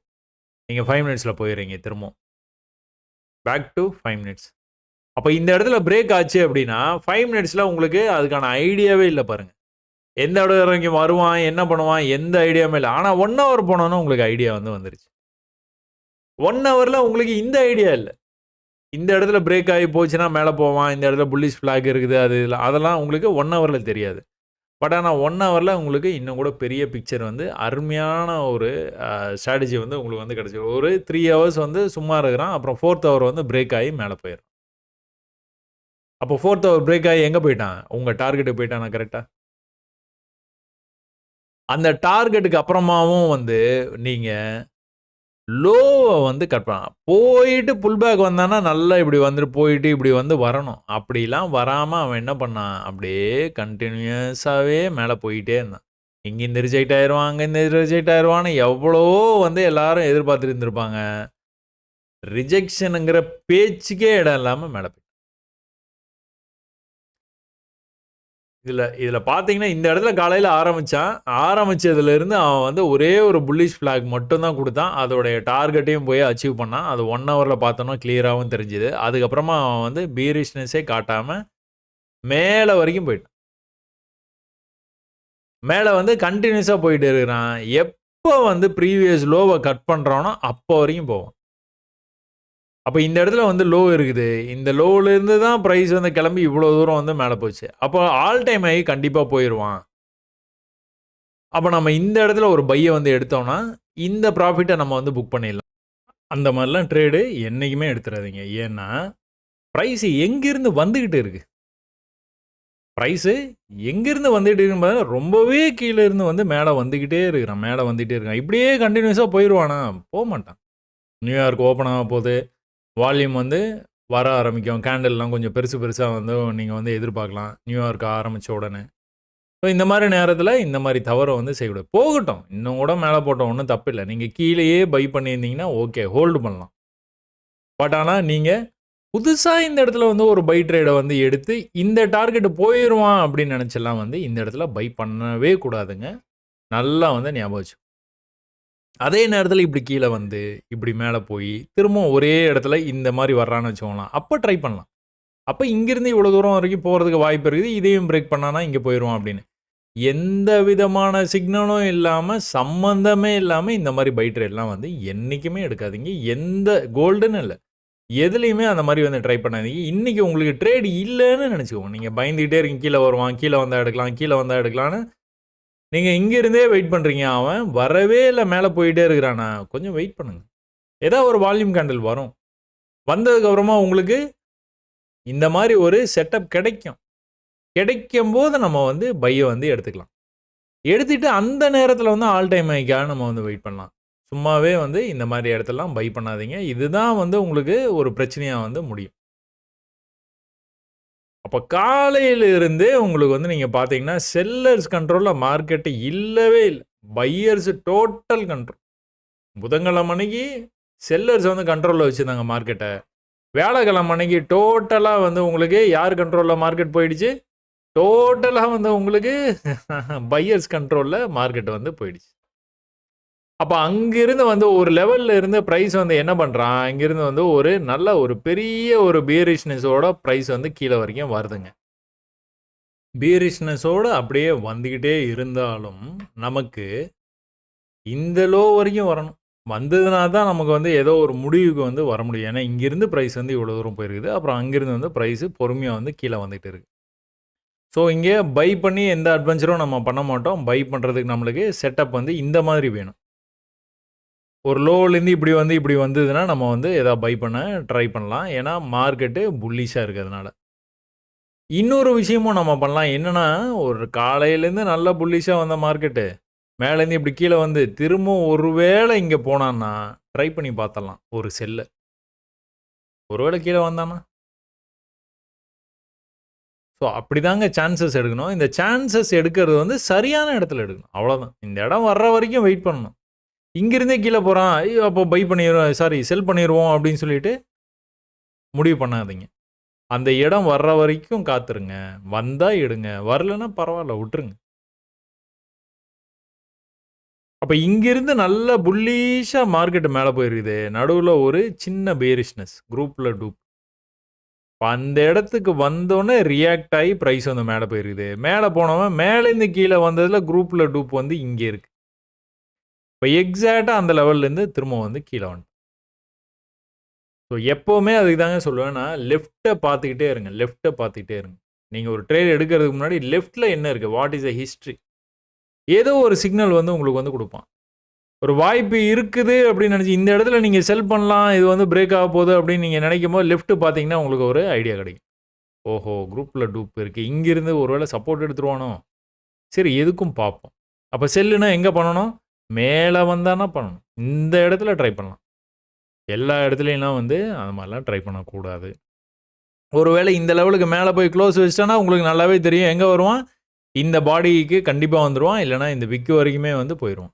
நீங்க 5 மினிட்ஸ்ல போயிடுறீங்க திரும்பவும். Back to 5 minutes. அப்ப இந்த இடத்துல பிரேக் ஆச்சு அப்படின்னா, 5 மினிட்ஸ்ல உங்களுக்கு அதுக்கான ஐடியாவே இல்ல பாருங்க. எந்த இடம் வரைக்கும் வருவான், என்ன பண்ணுவான், எந்த ஐடியாவுமே இல்ல. ஆனா 1 ஹவர் போனோனே உங்களுக்கு ஐடியா வந்துருச்சு. 1 ஹவர்ல உங்களுக்கு இந்த ஐடியா இல்ல. இந்த இடத்துல பிரேக் ஆகி போச்சுன்னா மேல போவான். இந்த இடத்துல புல்லிஷ் ஃபிளாக் இருக்குது. அதெல்லாம் உங்களுக்கு 1 ஹவர்ல தெரியாது. பட் ஆனா 1 ஹவர்ல உங்களுக்கு இன்னும் கூட பெரிய பிக்சர் வந்து அருமையான ஒரு ஸ்ட்ராட்டஜி வந்து உங்களுக்கு வந்து கிடைச்சிரும். ஒரு 3 ஹவர்ஸ் வந்து சும்மா இருக்கிறான். அப்புறம் 4த் ஹவர் வந்து பிரேக் ஆகி மேல போயிறான். அப்போ 4த் ஹவர் பிரேக் ஆகி எங்க போய்ட்டான்? உங்க டார்கெட்டுக்கு போய்ட்டானா கரெக்ட்டா? அந்த டார்கெட்டுக்கு அப்புறமாவும் வந்து நீங்க லோவ வந்து கட் பண்ணலாம். போயிட்டு புல் பேக் வந்தான்னா, நல்லா இப்படி வந்துட்டு போயிட்டு இப்படி வந்து வரணும். அப்படிலாம் வராம அவன் என்ன பண்ணான், அப்படியே கன்டினியூஸாவே மேல போயிட்டே இருந்தான். இங்க இந்த ரிஜெக்ட் ஆயிருவான், அங்க இந்த ரிஜெக்ட் ஆயிருவான்னு எவ்வளவோ வந்து எல்லாரும் எதிர்பார்த்துட்டு இருந்திருப்பாங்க. ரிஜெக்ஷன்ங்கிற பேச்சுக்கே இடம் இல்லாம மேல போய் இதுல பார்த்தீங்கன்னா, இந்த இடத்துல காலையில ஆரம்பிச்சான். ஆரம்பிச்சதுலருந்து அவன் வந்து ஒரே ஒரு புல்லிஷ் ஃபிளாக் மட்டும் தான் குடுத்தான். அதோடைய டார்கெட்டையும் போய் அச்சீவ் பண்ணான். அது 1 ஹவர்ல பார்த்தோம்னா கிளியராவும் தெரிஞ்சுது. அதுக்கப்புறமா அவன் வந்து பீரிஷ்னஸே காட்டாம மேல வரைக்கும் போயிட்டான். மேல வந்து கன்டினியூஸா போயிட்டே இருக்கிறான். எப்ப வந்து ப்ரீவியஸ் லோவ கட் பண்றானோ, அப்ப வரைக்கும் போவான். அப்ப இந்த இடத்துல வந்து லோ இருக்குது. இந்த லோல இருந்து தான் பிரைஸ் வந்து கிளம்பி இவ்வளோ தூரம் வந்து மேல போச்சு. அப்போ ஆல் டைம் ஹை கண்டிப்பா போயிருவான். அப்ப நம்ம இந்த இடத்துல ஒரு பைய வந்து எடுத்தோம்னா, இந்த ப்ராஃபிட்ட நம்ம வந்து புக் பண்ணிடலாம். அந்த மாரிலாம் ட்ரேடு என்னைக்குமே எடுத்துறாதீங்க. ஏன்னா, பிரைஸ் எங்கிருந்து வந்துகிட்டு இருக்கு? பிரைஸ் எங்கிருந்து வந்துட்டு இருக்குன்னு பார்த்தா, ரொம்பவே கீழ இருந்து வந்து மேல வந்துகிட்டே இருக்கிறான். மேல வந்துட்டே இருக்கான். இப்படியே கன்டினியூஸா போயிருவானா? போமாட்டான். நியூயார்க் ஓப்பன் ஆக போது. வால்யூம் வந்து வர ஆரம்பிக்கும். கேண்டில்லாம் கொஞ்சம் பெருசு பெருசா வந்து நீங்க வந்து எதிர்பார்க்கலாம். நியூயார்க் ஆரம்பிச்ச உடனே. ஸோ இந்த மாரி நேரத்தில இந்த மாரி தவற வந்து செய்யக்கூடாது. போகட்டும். இன்னும் கூட மேல போட்டும். ஒண்ணும் தப்பில்ல. நீங்க கீழயே பை பண்ணியிருந்தீங்கன்னா, ஓகே. ஹோல்டு பண்ணலாம். பட் ஆனா நீங்க புதுசா இந்த இடத்துல வந்து ஒரு பை ட்ரேட வந்து எடுத்து, இந்த டார்கெட் போயிருவான் அப்படின்னு நெனச்செல்லாம் வந்து இந்த இடத்துல பை பண்ணவே கூடாதுங்க. நல்லா வந்து ஞாபகம் வச்சுக்கோங்க. அதே நேரத்தில இப்படி கீழ வந்து, இப்படி மேல போயி, திரும்பவும் ஒரே இடத்துல இந்த மாரி வர்றான்னு வச்சுக்கோங்களேன். அப்ப ட்ரை பண்ணலாம். அப்ப இங்கிருந்து இவ்வளோ தூரம் வரைக்கும் போறதுக்கு வாய்ப்பு இருக்குது. இதையும் பிரேக் பண்ணானா இங்க போயிருவான் அப்படின்னு. எந்த விதமான சிக்னலும் இல்லாம, சம்மந்தமே இல்லாம இந்த மாரி பை ட்ரேட்லாம் வந்து என்னைக்குமே எடுக்காதீங்க. எந்த கோல்டுன்னு இல்ல. எதுலயுமே அந்த மாரி வந்து ட்ரை பண்ணாதீங்க. இன்னைக்கு உங்களுக்கு ட்ரேட் இல்லன்னு நெனச்சுக்கோங்க. நீங்க பயந்துகிட்டே இருக்கீங்க. கீழ வருவான், கீழ வந்தா எடுக்கலாம், கீழ வந்தா எடுக்கலான்னு. நீங்க இங்க இருந்தே வெயிட் பண்றீங்க. அவன் வரவே இல்ல மேல போயிட்டே இருக்கிறானா, கொஞ்சம் வெயிட் பண்ணுங்க. ஏதோ ஒரு வால்யூம் கேண்டில் வரும். வந்ததுக்கு அப்புறமா உங்களுக்கு இந்த மாரி ஒரு செட்டப் கிடைக்கும். கிடைக்கும்போது நம்ம வந்து பைய வந்து எடுத்துக்கலாம். எடுத்துட்டு அந்த நேரத்தில வந்து ஆல் டைம் ஹைக்காக நம்ம வந்து வெயிட் பண்ணலாம். சும்மாவே வந்து இந்த மாரி இடத்துலலாம் பை பண்ணாதீங்க. இதுதான் வந்து உங்களுக்கு ஒரு பிரச்சனையா வந்து முடியும். அப்ப காலையில இருந்தே உங்களுக்கு வந்து நீங்க பார்த்தீங்கன்னா, செல்லர்ஸ் கண்ட்ரோல்ல மார்க்கெட் இல்லவே இல்ல. Buyers total control. புதன்கிழமை அன்னைக்கு செல்லர்ஸ் வந்து கண்ட்ரோல்ல வச்சிருந்தாங்க மார்க்கெட்ட. வியாழக்கிழமை அன்னைக்கு டோட்டலா வந்து உங்களுக்கு யார் கண்ட்ரோல்ல மார்க்கெட் போயிடுச்சு? டோட்டலா வந்து உங்களுக்கு பையர்ஸ் கண்ட்ரோல்ல மார்க்கெட் வந்து போயிடுச்சு. அப்ப அங்கிருந்து வந்து ஒரு லெவல்ல இருந்து பிரைஸ் வந்து என்ன பண்றான்? இங்கிருந்து வந்து ஒரு நல்ல ஒரு பெரிய ஒரு பியரிஷ்னஸோட பிரைஸ் வந்து கீழ வரைக்கும் வருதுங்க. பியரிஷ்னஸோட அப்படியே வந்துகிட்டே இருந்தாலும், நமக்கு இந்த லோ வரைக்கும் வரணும். வந்ததுனா தான் நமக்கு வந்து ஏதோ ஒரு முடிவுக்கு வந்து வர முடியும். ஏன்னா, இங்கிருந்து பிரைஸ் வந்து இவ்வளோ தூரம் போயிருக்குது. அப்புறம் அங்கிருந்து வந்து பிரைஸ் பொறுமையா வந்து கீழ வந்துட்டு இருக்கு. ஸோ, இங்கே பை பண்ணி எந்த அட்வென்ச்சரும் நம்ம பண்ண மாட்டோம். பை பண்றதுக்கு நம்மளுக்கு செட்டப் வந்து இந்த மாதிரி வேணும். ஒரு லோலேருந்து இப்படி வந்து இப்படி வந்ததுன்னா, நம்ம வந்து ஏதாவது பை பண்ண ட்ரை பண்ணலாம். ஏன்னா, மார்க்கெட்டு புல்லிஷா இருக்கிறதுனால. இன்னொரு விஷயமும் நம்ம பண்ணலாம். என்னன்னா, ஒரு காலையிலேருந்து நல்லா புல்லிஷா வந்த மார்க்கெட்டு, மேலேருந்து இப்படி கீழ வந்து திரும்பவும் ஒரு வேளை இங்க போனான்னா, ட்ரை பண்ணி பார்த்தரலாம் ஒரு செல்ல. ஒரு வேளை கீழ வந்தான்னா? ஸோ, அப்படிதாங்க சான்ஸஸ் எடுக்கணும். இந்த சான்ஸஸ் எடுக்கிறது வந்து சரியான இடத்துல எடுக்கணும். அவ்வளோதான். இந்த இடம் வர்ற வரைக்கும் வெயிட் பண்ணணும். இங்கிருந்தே கீழ போறான். ஐயோ! அப்போ பை பண்ணிருவோம் சாரி செல் பண்ணிருவோம் அப்படின்னு சொல்லிட்டு முடிவு பண்ணாதீங்க. அந்த இடம் வர்ற வரைக்கும் காத்துருங்க. வந்தா எடுங்க. வரலன்னா பரவால்ல விட்டுருங்க. அப்ப இங்கிருந்து நல்ல புல்லிஷா மார்க்கெட் மேல போயிருக்குது. நடுவுல ஒரு சின்ன பேரிஷ்னஸ் குரூப்ல டூப். அந்த இடத்துக்கு வந்தோனே ரியாக்ட் ஆகி பிரைஸ் வந்து மேல போயிருக்குது. மேல போனவன் மேலேருந்து கீழ வந்ததுல குரூப்ல டூப் வந்து இங்க இருக்கு. இப்ப எக்ஸாக்ட்டா அந்த லெவல்லேருந்து திரும்ப வந்து கீழ வந்துட்டோம். ஸோ எப்பவுமே அதுக்கு தாங்க சொல்லுவேன் நான் லெஃப்ட்ட பார்த்துக்கிட்டே இருங்க. லெஃப்ட்ட பார்த்துக்கிட்டே இருங்க. நீங்க ஒரு ட்ரேட் எடுக்கிறதுக்கு முன்னாடி லெஃப்ட்ல என்ன இருக்கு? What is the history? ஏதோ ஒரு சிக்னல் வந்து உங்களுக்கு வந்து குடுப்பான். ஒரு வாய்ப்பு இருக்குது அப்படின்னு நினைச்சு இந்த இடத்துல நீங்க செல் பண்ணலாம். இது வந்து பிரேக் ஆக போகுது அப்படின்னு நீங்க நினைக்கும்போது லெஃப்ட் பார்த்தீங்கன்னா உங்களுக்கு ஒரு ஐடியா கிடைக்கும். ஓஹோ! குரூப்ல டூப் இருக்கு. இங்கிருந்து ஒருவேளை சப்போர்ட் எடுத்துருவானோ? சரி எதுக்கும் பார்ப்போம். அப்ப செல்லுனா எங்க பண்ணணும்? மேல வந்தானா பண்ணணும். இந்த இடத்துல ட்ரை பண்ணலாம். எல்லா இடத்துலயும்லாம் வந்து அந்த மாரிலாம் ட்ரை பண்ணக்கூடாது. ஒருவேளை இந்த லெவலுக்கு மேல போய் க்ளோஸ் வச்சுட்டானா, உங்களுக்கு நல்லாவே தெரியும். எங்க வருவான்? இந்த பாடிக்கு கண்டிப்பா வந்துருவான். இல்லன்னா இந்த விக் வரைக்குமே வந்து போயிருவான்.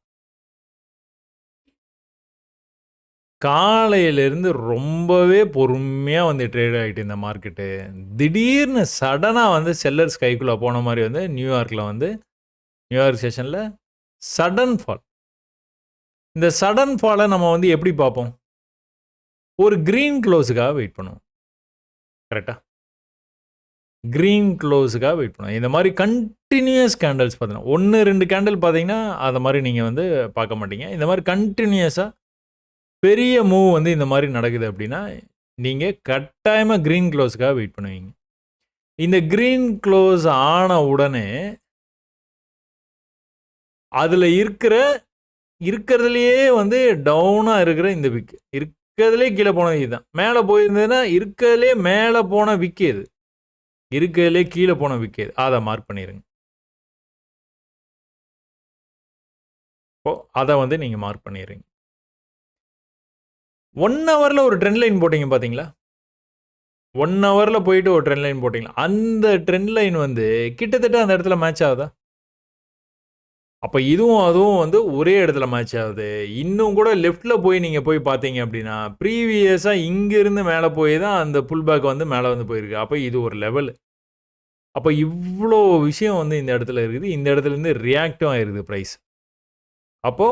காலையிலிருந்து ரொம்பவே பொறுமையா வந்து ட்ரேட் ஆயிட்டு இந்த மார்க்கெட்டு. திடீர்னு சடனா வந்து செல்லர்ஸ் கைக்குள்ள போன மாரி வந்து நியூயார்க்ல வந்து நியூயார்க் செஷன்ல சடன் ஃபால். இந்த சடன் ஃபால நம்ம வந்து எப்படி பார்ப்போம்? ஒரு கிரீன் க்ளோஸ்க்காக வெயிட் பண்ணுவோம். கரெக்ட்டா? கிரீன் க்ளோஸ்க்காக வெயிட் பண்ணுவோம். இந்த மாரி கன்டினியூயஸ் கேண்டில்ஸ் பார்த்தீங்கன்னா, 1, 2 கேண்டில் பார்த்தீங்கன்னா, அத மாரி நீங்க வந்து பார்க்க மாட்டீங்க. இந்த மாரி கன்டினியூயஸா பெரிய மூவ் வந்து இந்த மாரி நடக்குது அப்டின்னா, நீங்க கட்டாயமா கிரீன் க்ளோஸ்க்காக வெயிட் பண்ணுவீங்க. இந்த கிரீன் க்ளோஸ் ஆன உடனே, அதுல இருக்கிறதுலயே வந்து டவுனா இருக்கிற இந்த விக். இருக்கிறதுலயே கீழ போனது இதுதான். மேல போயிருந்ததுன்னா, இருக்கிறதுலயே மேல போன விக் எது? இருக்கிறதுலயே கீழ போன விக் எது? அத மார்க் பண்ணிருங்க. இப்போ அத வந்து நீங்க மார்க் பண்ணிறீங்க. 1 ஹவர்ல ஒரு ட்ரெண்ட் லைன் போட்டீங்க பார்த்தீங்களா? 1 ஹவர்ல போயிட்டு ஒரு ட்ரெண்ட் லைன் போட்டீங்களா? அந்த ட்ரெண்ட் லைன் வந்து கிட்டத்தட்ட அந்த இடத்துல மேட்ச் ஆகுதா? அப்ப இதுவும், அதுவும் வந்து ஒரே இடத்துல மேட்ச் ஆகுது. இன்னும் கூட லெஃப்ட்ல போய் நீங்க போய் பார்த்தீங்க அப்டின்னா, ப்ரீவியஸா இங்கிருந்து மேல போய் தான் அந்த புல் பேக் வந்து மேல வந்து போயிருக்கு. அப்ப இது ஒரு லெவல். அப்ப இவ்ளோ விஷயம் வந்து இந்த இடத்துல இருக்குது. இந்த இடத்துலருந்து ரியாக்டும் ஆயிருது பிரைஸ். அப்போ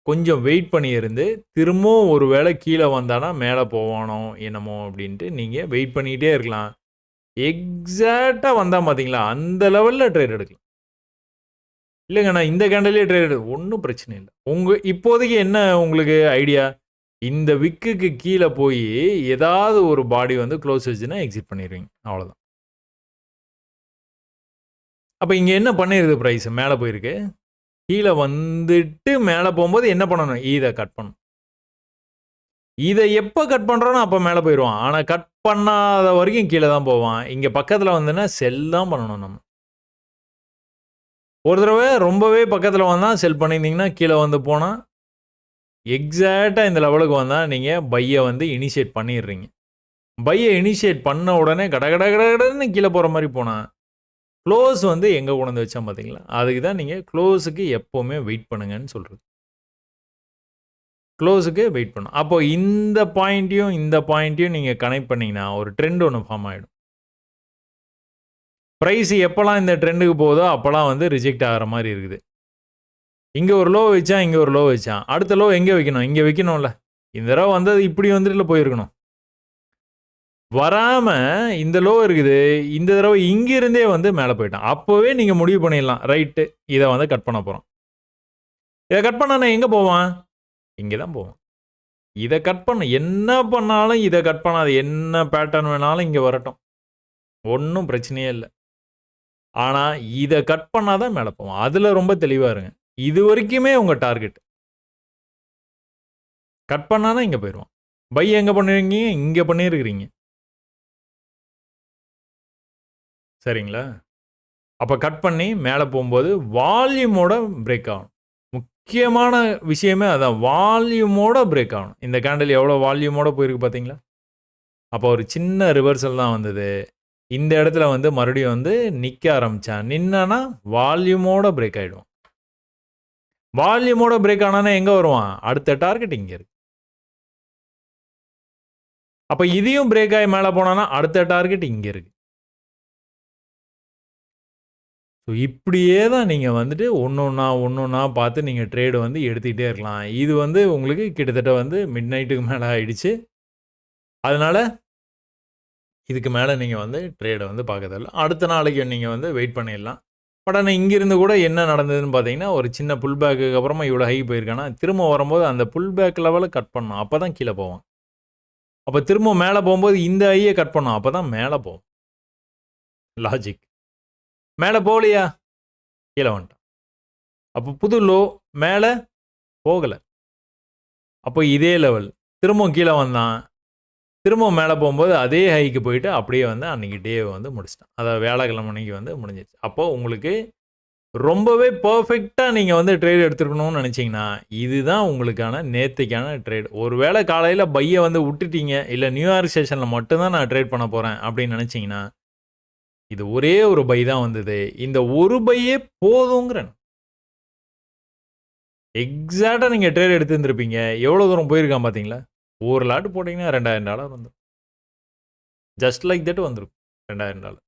கொஞ்சம் வெயிட் பண்ணி இருந்து, திரும்பவும் ஒரு வேள கீழ வந்தானா மேல போவானோ என்னமோ அப்டின்ட்டு நீங்க வெயிட் பண்ணிட்டே இருக்கலாம். எக்ஸாக்ட்டா வந்தான் பார்த்தீங்களா, அந்த லெவல்ல ட்ரேட் எடுக்கலாம். இல்லங்க நான் இந்த கேண்டில்லயே ட்ரேட் ஒண்ணும் பிரச்சனை இல்ல. இப்போதைக்கு என்ன உங்களுக்கு ஐடியா? இந்த விக்குக்கு கீழ போயி ஏதாவது ஒரு பாடி வந்து க்ளோஸ் வச்சுன்னா எக்ஸிட் பண்ணிருவீங்க. அவ்வளோதான். அப்ப இங்க என்ன பண்ணிருது பிரைஸ்? மேல போயிருக்கு. கீழ வந்துட்டு மேல போம்போது என்ன பண்ணணும்? இத கட் பண்ணணும். இத எப்ப கட் பண்றோனோ அப்ப மேல போயிருவான். ஆனா கட் பண்ணாத வரைக்கும் கீழ தான் போவான். இங்க பக்கத்துல வந்துன்னா செல் தான் பண்ணணும் நம்ம. ஒரு தடவ ரொம்பவே பக்கத்துல வந்தா செல் பண்ணியிருந்தீங்கன்னா, கீழ வந்து போனா, எக்ஸாக்ட்டா இந்த லெவலுக்கு வந்தா நீங்க பைய வந்து இனிஷியேட் பண்ணிர்றீங்க. பைய இனிஷியேட் பண்ண உடனே கட கட கட கடன்னு கீழ போற மாரி போனா, குளோஸ் வந்து எங்க கொண்டு வந்து வச்சேன் பார்த்தீங்களா? அதுக்கு தான் நீங்க குளோஸ்க்கு எப்பவுமே வெயிட் பண்ணுங்கன்னு சொல்றது. குளோஸ்க்கு வெயிட் பண்ணணும். அப்போ இந்த பாயிண்ட்டையும், இந்த பாயிண்ட்டையும் நீங்க கனெக்ட் பண்ணீங்கன்னா, ஒரு ட்ரெண்ட் ஒண்ணு ஃபார்ம் ஆயிடும். பிரைஸ் எப்பலாம் இந்த ட்ரெண்டுக்கு போதோ, அப்பலாம் வந்து ரிஜெக்ட் ஆகுற மாரி இருக்குது. இங்க ஒரு லோ வச்சான், இங்க ஒரு லோ வச்சான். அடுத்த லோ எங்க வைக்கணும்? இங்க வைக்கணும்ல. இந்த தடவ வந்தது இப்படி வந்துட்டுல போயிருக்கணும். வராம இந்த லோ இருக்குது. இந்த தடவ இங்க இருந்தே வந்து மேல போய்ட்டான். அப்பவே நீங்க முடிவு பண்ணிடலாம். ரைட்டு இத வந்து கட் பண்ண போறோம். இத கட் பண்ணானா எங்க போவான்? இங்க தான் போவான். இத கட் பண்ண என்ன பண்ணாலும் இத கட் பண்ணாது. என்ன பேட்டர்ன் வேணாலும் இங்க வரட்டும். ஒண்ணும் பிரச்சனையே இல்ல. ஆனா இத கட் பண்ணா தான் மேல போவான். அதுல ரொம்ப தெளிவா இருங்க. இதுவரைக்குமே உங்க டார்கெட். கட் பண்ணானா இங்க போயிருவான். பை எங்க பண்ணிருக்கீங்க? இங்க பண்ணியிருக்கிறீங்க. சரிங்களா? அப்ப கட் பண்ணி மேல போம்போது வால்யூமோட பிரேக் ஆகணும். முக்கியமான விஷயமே அதான். வால்யூமோட பிரேக் ஆகணும். இந்த கேண்டில் எவ்வளோ வால்யூமோட போயிருக்கு பார்த்தீங்களா? அப்போ ஒரு சின்ன ரிவர்சல் தான் வந்தது. இந்த இடத்துல வந்து மறுபடியும் வந்து நிக்க ஆரம்பிச்சான். நின்னானா வால்யூமோட பிரேக் ஆயிடுவான். வால்யூமோட பிரேக் ஆனானா எங்க வருவான்? அடுத்த டார்கெட் இங்க இருக்கு. அப்ப இதையும் பிரேக் ஆயி மேல போனானா அடுத்த டார்கெட் இங்க இருக்கு. ஸோ இப்படியே தான் நீங்க வந்துட்டு ஒண்ணொண்ணா பார்த்து நீங்க ட்ரேட் வந்து எடுத்துக்கிட்டே இருக்கலாம். இது வந்து உங்களுக்கு கிட்டத்தட்ட வந்து மிட் நைட்டுக்கு மேல ஆயிடுச்சு. அதனால இதுக்கு மேல நீங்க வந்து ட்ரேட வந்து பார்க்க தேவையில்ல. அடுத்த நாளைக்கு நீங்க வந்து வெயிட் பண்ணிடலாம். பட் ஆனா இங்கிருந்து கூட என்ன நடந்ததுன்னு பார்த்தீங்கன்னா, ஒரு சின்ன புல் பேக்குக்கு அப்புறமா இவ்வளோ ஹை போயிருக்கானா, திரும்ப வரும்போது அந்த புல் பேக் லெவல கட் பண்ணணும். அப்பதான் கீழ போவான். அப்ப திரும்ப மேல போம்போது இந்த ஹைய கட் பண்ணணும். அப்பதான் மேல போகும். லாஜிக். மேல போகலையா? கீழ வந்துட்டான். அப்ப புது லோ மேல போகல. அப்போ இதே லெவல். திரும்பவும் கீழ வந்தான். திரும்பவும் மேல போம்போது அதே ஹைக்கு போயிட்டு அப்படியே வந்து அன்னைக்கு டேவ வந்து முடிச்சுட்டான். அதாவது வியாழக்கிழமை அன்னைக்கு வந்து முடிஞ்சிருச்சு. அப்போ உங்களுக்கு ரொம்பவே பெர்ஃபெக்ட்டா நீங்க வந்து ட்ரேட் எடுத்துருக்கணும்னு நெனச்சீங்கன்னா, இதுதான் உங்களுக்கான நேத்தைக்கான ட்ரேட். ஒரு வேள காலையில பைய வந்து உட்டுட்டீங்க, இல்ல நியூயார்க் செஷன்ல மட்டும் தான் நான் ட்ரேட் பண்ண போறேன் அப்படின்னு நெனச்சீங்கன்னா, இது ஒரே ஒரு பை தான் வந்தது. இந்த ஒரு பையே போதுங்கிறேன். எக்ஸாக்ட்டா நீங்க ட்ரேட் எடுத்திருந்திருப்பீங்க. எவ்வளோ தூரம் போயிருக்கான் பார்த்தீங்களா? ஒரு லாட் போட்டீங்கன்னா $2000 வந்துரும். ஜஸ்ட் லைக் தட் வந்துரும். $2000.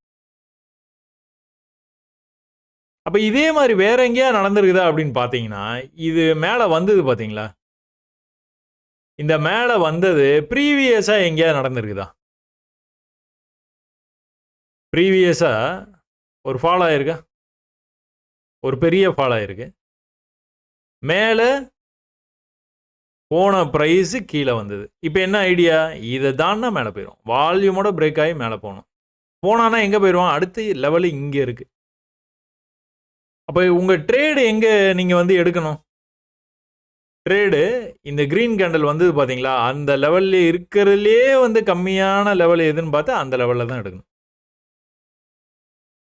அப்ப இதே மாரி வேற எங்கேயாவது நடந்திருக்குதா அப்படின்னு பார்த்தீங்கன்னா, இது மேல வந்தது பார்த்தீங்களா? இந்த மேல வந்தது ப்ரீவியஸா எங்கேயாவது நடந்திருக்குதா? ப்ரீவியஸா ஒரு ஃபால் ஆயிருக்கா? ஒரு பெரிய ஃபால் ஆயிருக்கு. மேல போன பிரைஸ் கீழ வந்தது. இப்ப என்ன ஐடியா? இத தாண்டுனா மேல போயிரும். வால்யூமோட பிரேக் ஆயி மேல போணும். போனான்னா எங்க போயிருவான்? அடுத்த லெவல் இங்க இருக்கு. அப்ப உங்க ட்ரேட் எங்க நீங்க வந்து எடுக்கணும்? ட்ரேடு இந்த கிரீன் கேண்டில் வந்தது பார்த்தீங்களா? அந்த லெவல்ல இருக்கிறதுலயே வந்து கம்மியான லெவல் எதுன்னு பார்த்தா அந்த லெவல்ல தான் எடுக்கணும்.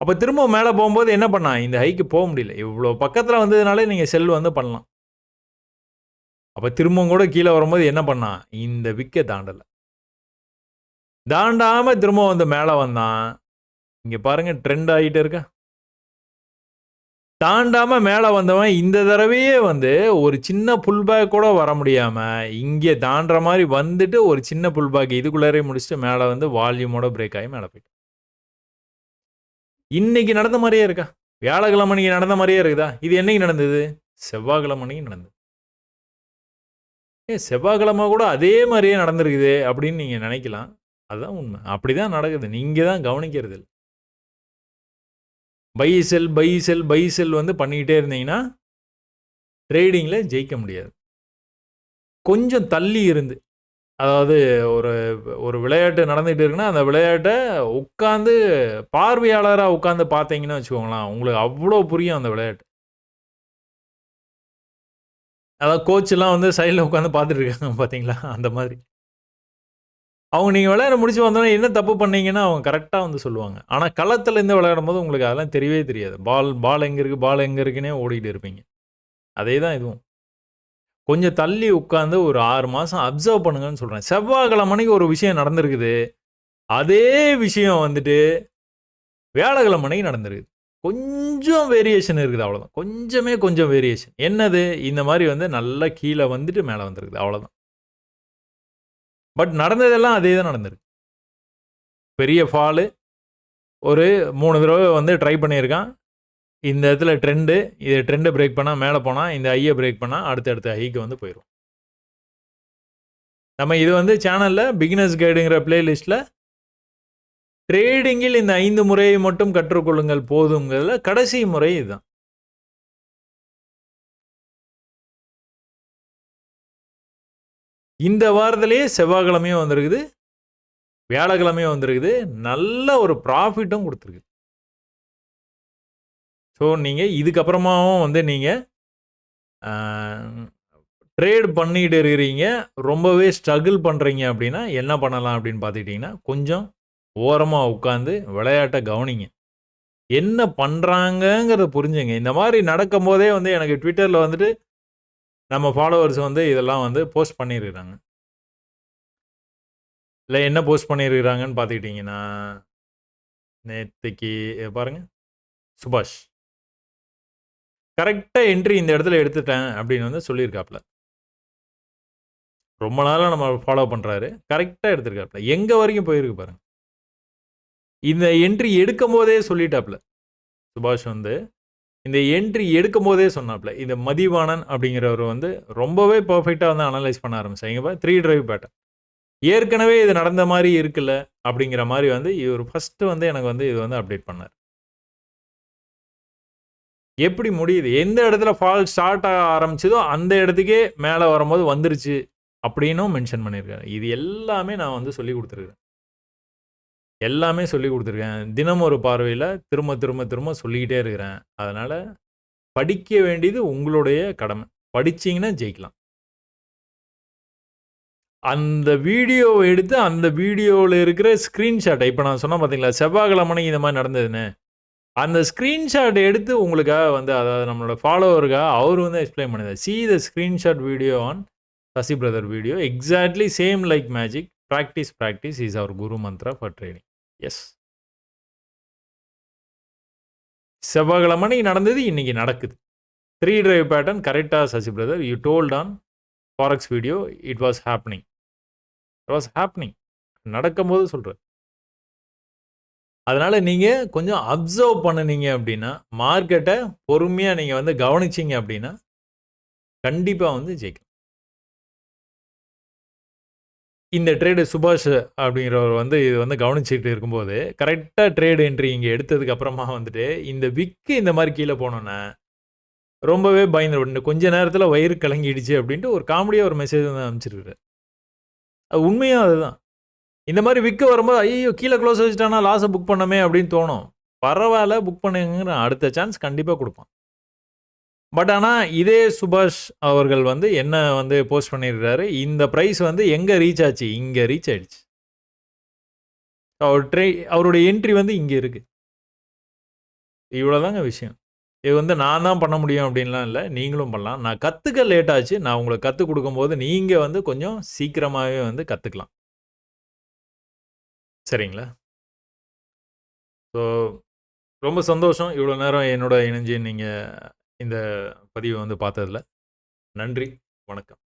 அப்ப திரும்ப மேல போம்போது என்ன பண்ணான்? இந்த ஹைக்கு போ முடியல. இவ்ளோ பக்கத்துல வந்ததுனாலே நீங்க செல் வந்து பண்ணலாம். அப்ப திரும்பவும் கூட கீழ வரும்போது என்ன பண்ணான்? இந்த விக்க தாண்டல. தாண்டாம திரும்ப வந்து மேல வந்தான். இங்க பாருங்க ட்ரெண்ட் ஆயிட்டு இருக்கா? தாண்டாம மேல வந்தவன் இந்த தடவையே வந்து ஒரு சின்ன புல் பேக் கூட வர முடியாம, இங்க தாண்டுற மாரி வந்துட்டு ஒரு சின்ன புல் பேக் இதுக்குள்ளாரயே முடிச்சுட்டு மேல வந்து வால்யூமோட பிரேக் ஆயி மேல போயிட்டான். இன்னைக்கு நடந்த மாரியே இருக்கா? வியாழக்கிழமை அன்னைக்கு நடந்த மாரியே இருக்குதா? இது என்னைக்கு நடந்தது? செவ்வாய்க்கிழமை அன்னைக்கு நடந்தது. செவ்வாய்க்கிழமை கூட அதே மாரியே நடந்திருக்குதே! அப்படின்னு நீங்க நெனைக்கலாம். அதுதான் உண்ம. அப்படிதான் நடக்குது. நீங்க தான் கவனிக்கிறது இல்ல. Buy, sell, buy, sell, buy, sell வந்து பண்ணிக்கிட்டே இருந்தீங்கன்னா, ட்ரேடிங்ல ஜெயிக்க முடியாது. கொஞ்சம் தள்ளி இருந்து, அதாவது ஒரு ஒரு விளையாட்டு நடந்துட்டு இருக்குன்னா, அந்த விளையாட்ட உட்கார்ந்து பார்வையாளரா உட்கார்ந்து பார்த்தீங்கன்னு வச்சுக்கோங்களேன், உங்களுக்கு அவ்ளோ புரியும் அந்த விளையாட்டு. அதாவது கோச்லாம் வந்து சைடுல உட்கார்ந்து பார்த்துட்டு இருக்காங்க பார்த்தீங்களா? அந்த மாதிரி. அவங்க நீங்க விளையாட முடிச்சு வந்தோனே என்ன தப்பு பண்ணீங்கன்னு அவங்க கரெக்ட்டா வந்து சொல்லுவாங்க. ஆனா களத்துல இருந்து விளையாடும்போது உங்களுக்கு அதெல்லாம் தெரியவே தெரியாது. பால் பால் எங்க இருக்கு? பால் எங்க இருக்குன்னே ஓடிட்டு இருப்பீங்க. அதே தான் இதுவும். கொஞ்சம் தள்ளி உட்கார்ந்து ஒரு 6 மாசம் அப்சர்வ் பண்ணுங்கன்னு சொல்றேன். செவ்வாய்க்கிழமை அன்னைக்கு ஒரு விஷயம் நடந்திருக்குது. அதே விஷயம் வந்துட்டு வியாழக்கிழமை அன்னைக்கு நடந்திருக்குது. கொஞ்சம் வேரியேஷன் இருக்குது அவ்வளோதான். கொஞ்சம் வேரியேஷன். என்னது? இந்த மாரி வந்து நல்லா கீழ வந்துட்டு மேல வந்திருக்குது. அவ்வளோதான். பட் நடந்ததெல்லாம் அதே தான் நடந்திருக்கு. பெரிய ஃபாலு ஒரு 3 தடவ வந்து ட்ரை பண்ணியிருக்கான். இந்த இடத்துல ட்ரெண்டு. இது ட்ரெண்ட பிரேக் பண்ணா மேல போனா, இந்த ஹைய பிரேக் பண்ணா அடுத்த ஹைக்கு வந்து போயிரும். நம்ம இது வந்து சேனல்ல பிகினர்ஸ் கைடுங்கிற பிளேலிஸ்ட்ல ட்ரேடிங்கில் இந்த 5 முறையை மட்டும் கற்றுக்கொள்ளுங்கள் போதும்ங்கிறதுல கடைசி முறை இதுதான். இந்த வாரத்திலேயே செவ்வாய்க்கிழமையும் வந்திருக்குது. வியாழக்கிழமையும் வந்திருக்குது. நல்ல ஒரு ப்ராஃபிட்டும் குடுத்திருக்கு. ஸோ, நீங்க இதுக்கப்புறமாவும் வந்து நீங்க ஆ ட்ரேட் பண்ணிட்டு இருக்கிறீங்க. ரொம்பவே ஸ்ட்ரகிள் பண்றீங்க அப்டின்னா, என்ன பண்ணலாம் அப்டின்னு பார்த்துக்கிட்டீங்கன்னா, கொஞ்சம் ஓரமா உட்கார்ந்து விளையாட்ட கவனிங்க. என்ன பண்றாங்கங்கிறத புரிஞ்சுங்க. இந்த மாரி நடக்கும்போதே வந்து எனக்கு Twitterல வந்துட்டு நம்ம ஃபாலோவர்ஸ் வந்து இதெல்லாம் வந்து போஸ்ட் பண்ணியிருக்கிறாங்க. இல்ல என்ன போஸ்ட் பண்ணியிருக்கிறாங்கன்னு பார்த்துக்கிட்டீங்கன்னா, நேத்தைக்கு பாருங்க சுபாஷ். கரெக்ட்டா என்ட்ரி இந்த இடத்துல எடுத்துட்டேன் அப்டின்னு வந்து சொல்லியிருக்காப்ல. ரொம்ப நாளா நம்ம ஃபாலோ பண்றாரு. கரெக்ட்டா எடுத்திருக்காப்ல. எங்க வரைக்கும் போயிருக்கு பாருங்க. இந்த என்ட்ரி எடுக்கும்போதே சொல்லிட்டாப்ல. சுபாஷ் வந்து இந்த என்ட்ரி எடுக்கும்போதே சொன்னாப்ல. இந்த மதிவாணன் அப்படிங்கிறவர் வந்து ரொம்பவே பெர்ஃபெக்ட்டா வந்து அனலைஸ் பண்ண ஆரம்பிச்சாங்க. இப்ப 3 டிரைவ் பேட்டர்ன். ஏற்கனவே இது நடந்த மாரி இருக்குல்ல, அப்படிங்கிற மாரி வந்து இவரு ஃபர்ஸ்ட்டு வந்து எனக்கு வந்து இது வந்து அப்டேட் பண்ணாரு. எப்படி முடியுது? எந்த இடத்துல ஃபால் ஸ்டார்ட் ஆக ஆரம்பிச்சதோ, அந்த இடத்துக்கே மேல வரும்போது வந்துருச்சு, அப்படின்னும் மென்ஷன் பண்ணியிருக்காரு. இது எல்லாமே நான் வந்து சொல்லிக் குடுத்துருக்கேன். எல்லாமே சொல்லிக் குடுத்துருக்கேன். தினம் ஒரு பார்வையில திரும்ப, திரும்ப, திரும்ப சொல்லிக்கிட்டே இருக்கிறேன். அதனால படிக்க வேண்டியது உங்களுடைய கடமை. படிச்சீங்கன்னா ஜெயிக்கலாம். அந்த வீடியோவ எடுத்து, அந்த வீடியோல இருக்கிற ஸ்கிரீன்ஷாட்ட இப்ப நான் சொன்னேன் பார்த்தீங்களா, செவ்வாய்க்கிழமை இந்த மாரி நடந்ததுன்னு. அந்த ஸ்கிரீன்ஷாட் எடுத்து உங்களுக்காக வந்து அதாவது நம்மளோட ஃபாலோவருக்காக அவரு வந்து எக்ஸ்ப்ளைன் பண்ணிருந்தாரு. "See the screenshot video on Sasi brother video. Exactly same like magic. Practice, practice is our guru mantra for trading." Yes. செவ்வாய்க்கிழமை அன்னைக்கு நடந்தது, இன்னைக்கு நடக்குது. 3 டிரைவ் பேட்டர்ன் கரெக்ட்டா Sasi brother. You told on forex video. It was happening. It was happening. நடக்கும்போது சொல்றேன். அதனால நீங்க கொஞ்சம் அப்சர்வ் பண்ணுனீங்க அப்டின்னா, மார்க்கெட்ட பொறுமையா நீங்க வந்து கவனிச்சீங்க அப்டின்னா, கண்டிப்பா வந்து ஜெயிக்கலாம். இந்த ட்ரேடு சுபாஷ் அப்படிங்கிறவர் வந்து இது வந்து கவனிச்சுட்டு இருக்கும்போது, கரெக்ட்டா ட்ரேட் என்ட்ரி இங்க எடுத்ததுக்கு அப்புறமா வந்துட்டு, இந்த விக் இந்த மாரி கீழ போனோனே, ரொம்பவே பயந்து இன்னும் கொஞ்ச நேரத்தில வயிறு கலங்கிடுச்சு அப்படின்ட்டு ஒரு காமெடியா ஒரு மெசேஜ் வந்து அனுப்பிச்சிருக்காரு. அது உண்மையும் அதுதான். இந்த மாரி விக் வரும்போது, "ஐய்யய்யோ! கீழ குளோஸ் வச்சுட்டானா, லாஸ புக் பண்ணோமே" அப்படின்னு தோணும். பரவால்ல புக் பண்ணுங்கன்னு அடுத்த சான்ஸ் கண்டிப்பா குடுப்பான். பட் ஆனா, இதே சுபாஷ் அவர்கள் வந்து என்ன வந்து போஸ்ட் பண்ணியிருக்காரு, இந்த பிரைஸ் வந்து எங்க ரீச் ஆச்சு? இங்க ரீச் ஆயிடுச்சு. அவர் அவருடைய என்ட்ரி வந்து இங்க இருக்கு. இவ்வளோதாங்க விஷயம். இது வந்து நான் தான் பண்ண முடியும் அப்டின்லாம் இல்ல. நீங்களும் பண்ணலாம். நான் கத்துக்க லேட் ஆச்சு. நான் உங்களுக்கு கத்துக் குடுக்கும்போது, நீங்க வந்து கொஞ்சம் சீக்கிரமாவே வந்து கத்துக்கலாம். சரிங்களா? ஸோ ரொம்ப சந்தோஷம். இவ்வளோ நேரம் என்னோட இணைஞ்சு நீங்க இந்த பதிவ வந்து பார்த்ததுல. நன்றி. வணக்கம்.